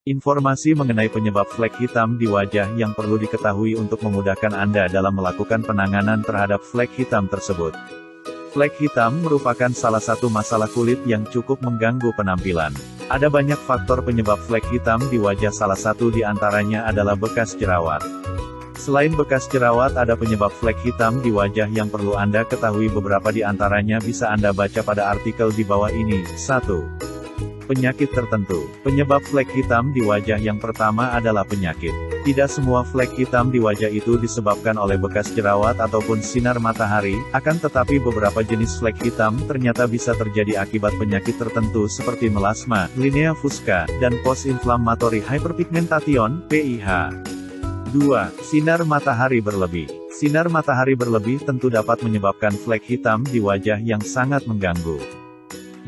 Informasi mengenai penyebab flek hitam di wajah yang perlu diketahui untuk memudahkan Anda dalam melakukan penanganan terhadap flek hitam tersebut. Flek hitam merupakan salah satu masalah kulit yang cukup mengganggu penampilan. Ada banyak faktor penyebab flek hitam di wajah, salah satu di antaranya adalah bekas jerawat. Selain bekas jerawat, ada penyebab flek hitam di wajah yang perlu Anda ketahui. Beberapa di antaranya bisa Anda baca pada artikel di bawah ini. 1. Penyakit tertentu. Penyebab flek hitam di wajah yang pertama adalah penyakit. Tidak semua flek hitam di wajah itu disebabkan oleh bekas jerawat ataupun sinar matahari, akan tetapi beberapa jenis flek hitam ternyata bisa terjadi akibat penyakit tertentu seperti melasma, linea fusca, dan post-inflammatory hyperpigmentation, PIH. 2. Sinar matahari berlebih. Sinar matahari berlebih tentu dapat menyebabkan flek hitam di wajah yang sangat mengganggu.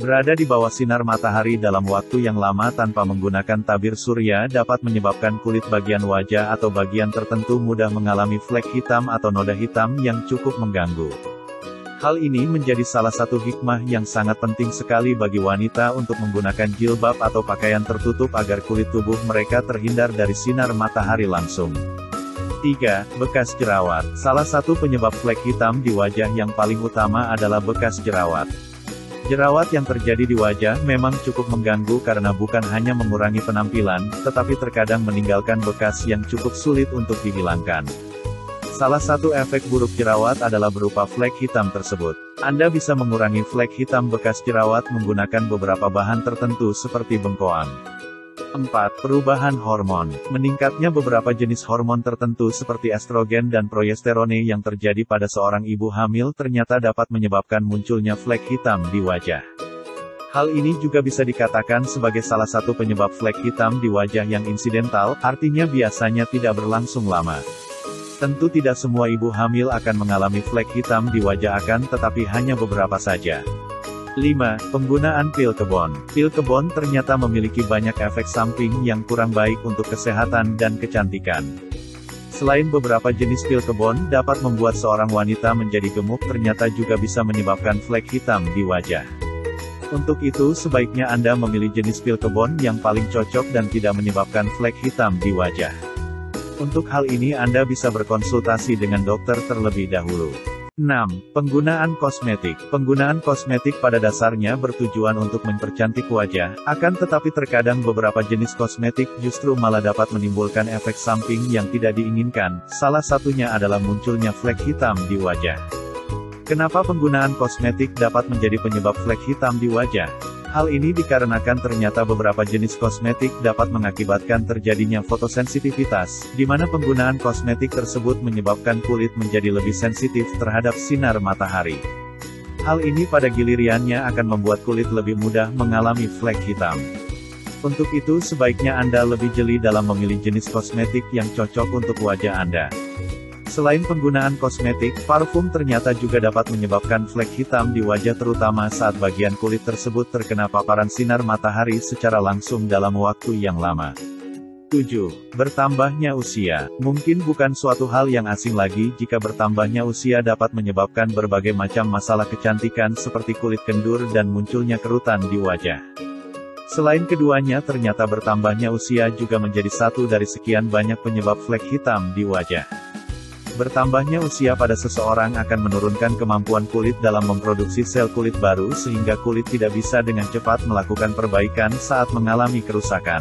Berada di bawah sinar matahari dalam waktu yang lama tanpa menggunakan tabir surya dapat menyebabkan kulit bagian wajah atau bagian tertentu mudah mengalami flek hitam atau noda hitam yang cukup mengganggu. Hal ini menjadi salah satu hikmah yang sangat penting sekali bagi wanita untuk menggunakan jilbab atau pakaian tertutup agar kulit tubuh mereka terhindar dari sinar matahari langsung. 3. Bekas jerawat. Salah satu penyebab flek hitam di wajah yang paling utama adalah bekas jerawat. Jerawat yang terjadi di wajah memang cukup mengganggu karena bukan hanya mengurangi penampilan, tetapi terkadang meninggalkan bekas yang cukup sulit untuk dihilangkan. Salah satu efek buruk jerawat adalah berupa flek hitam tersebut. Anda bisa mengurangi flek hitam bekas jerawat menggunakan beberapa bahan tertentu seperti bengkoang. 4. Perubahan hormon. Meningkatnya beberapa jenis hormon tertentu seperti estrogen dan progesterone yang terjadi pada seorang ibu hamil ternyata dapat menyebabkan munculnya flek hitam di wajah. Hal ini juga bisa dikatakan sebagai salah satu penyebab flek hitam di wajah yang insidental, artinya biasanya tidak berlangsung lama. Tentu tidak semua ibu hamil akan mengalami flek hitam di wajah, akan tetapi hanya beberapa saja. 5. Penggunaan pil kebon. Pil kebon ternyata memiliki banyak efek samping yang kurang baik untuk kesehatan dan kecantikan. Selain beberapa jenis pil kebon dapat membuat seorang wanita menjadi gemuk, ternyata juga bisa menyebabkan flek hitam di wajah. Untuk itu sebaiknya Anda memilih jenis pil kebon yang paling cocok dan tidak menyebabkan flek hitam di wajah. Untuk hal ini Anda bisa berkonsultasi dengan dokter terlebih dahulu. 6. Penggunaan kosmetik. Penggunaan kosmetik pada dasarnya bertujuan untuk mempercantik wajah, akan tetapi terkadang beberapa jenis kosmetik justru malah dapat menimbulkan efek samping yang tidak diinginkan, salah satunya adalah munculnya flek hitam di wajah. Kenapa penggunaan kosmetik dapat menjadi penyebab flek hitam di wajah? Hal ini dikarenakan ternyata beberapa jenis kosmetik dapat mengakibatkan terjadinya fotosensitivitas, di mana penggunaan kosmetik tersebut menyebabkan kulit menjadi lebih sensitif terhadap sinar matahari. Hal ini pada gilirannya akan membuat kulit lebih mudah mengalami flek hitam. Untuk itu sebaiknya Anda lebih jeli dalam memilih jenis kosmetik yang cocok untuk wajah Anda. Selain penggunaan kosmetik, parfum ternyata juga dapat menyebabkan flek hitam di wajah, terutama saat bagian kulit tersebut terkena paparan sinar matahari secara langsung dalam waktu yang lama. 7. Bertambahnya usia. Mungkin bukan suatu hal yang asing lagi jika bertambahnya usia dapat menyebabkan berbagai macam masalah kecantikan seperti kulit kendur dan munculnya kerutan di wajah. Selain keduanya, ternyata bertambahnya usia juga menjadi satu dari sekian banyak penyebab flek hitam di wajah. Bertambahnya usia pada seseorang akan menurunkan kemampuan kulit dalam memproduksi sel kulit baru sehingga kulit tidak bisa dengan cepat melakukan perbaikan saat mengalami kerusakan.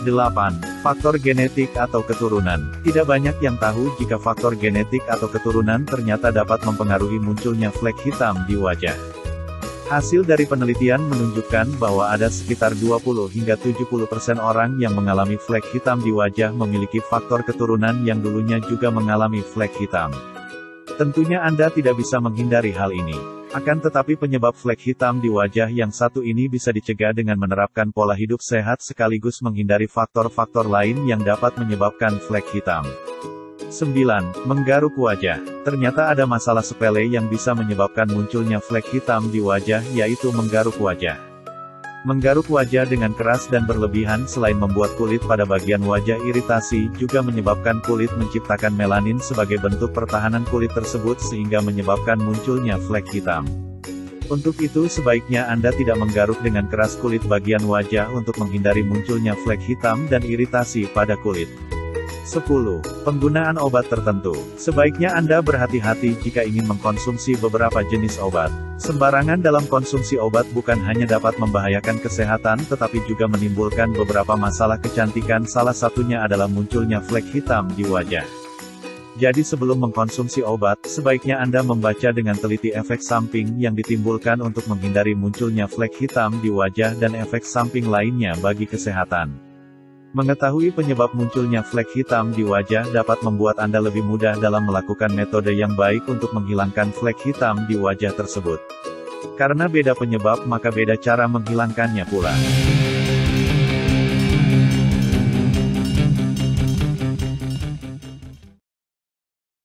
8. Faktor genetik atau keturunan. Tidak banyak yang tahu jika faktor genetik atau keturunan ternyata dapat mempengaruhi munculnya flek hitam di wajah. Hasil dari penelitian menunjukkan bahwa ada sekitar 20 hingga 70% orang yang mengalami flek hitam di wajah memiliki faktor keturunan yang dulunya juga mengalami flek hitam. Tentunya Anda tidak bisa menghindari hal ini. Akan tetapi penyebab flek hitam di wajah yang satu ini bisa dicegah dengan menerapkan pola hidup sehat sekaligus menghindari faktor-faktor lain yang dapat menyebabkan flek hitam. 9. Menggaruk wajah. Ternyata ada masalah sepele yang bisa menyebabkan munculnya flek hitam di wajah, yaitu menggaruk wajah. Menggaruk wajah dengan keras dan berlebihan selain membuat kulit pada bagian wajah iritasi, juga menyebabkan kulit menciptakan melanin sebagai bentuk pertahanan kulit tersebut sehingga menyebabkan munculnya flek hitam. Untuk itu sebaiknya Anda tidak menggaruk dengan keras kulit bagian wajah untuk menghindari munculnya flek hitam dan iritasi pada kulit. 10. Penggunaan obat tertentu. Sebaiknya Anda berhati-hati jika ingin mengkonsumsi beberapa jenis obat. Sembarangan dalam konsumsi obat bukan hanya dapat membahayakan kesehatan tetapi juga menimbulkan beberapa masalah kecantikan, salah satunya adalah munculnya flek hitam di wajah. Jadi sebelum mengkonsumsi obat, sebaiknya Anda membaca dengan teliti efek samping yang ditimbulkan untuk menghindari munculnya flek hitam di wajah dan efek samping lainnya bagi kesehatan. Mengetahui penyebab munculnya flek hitam di wajah dapat membuat Anda lebih mudah dalam melakukan metode yang baik untuk menghilangkan flek hitam di wajah tersebut. Karena beda penyebab maka beda cara menghilangkannya pula.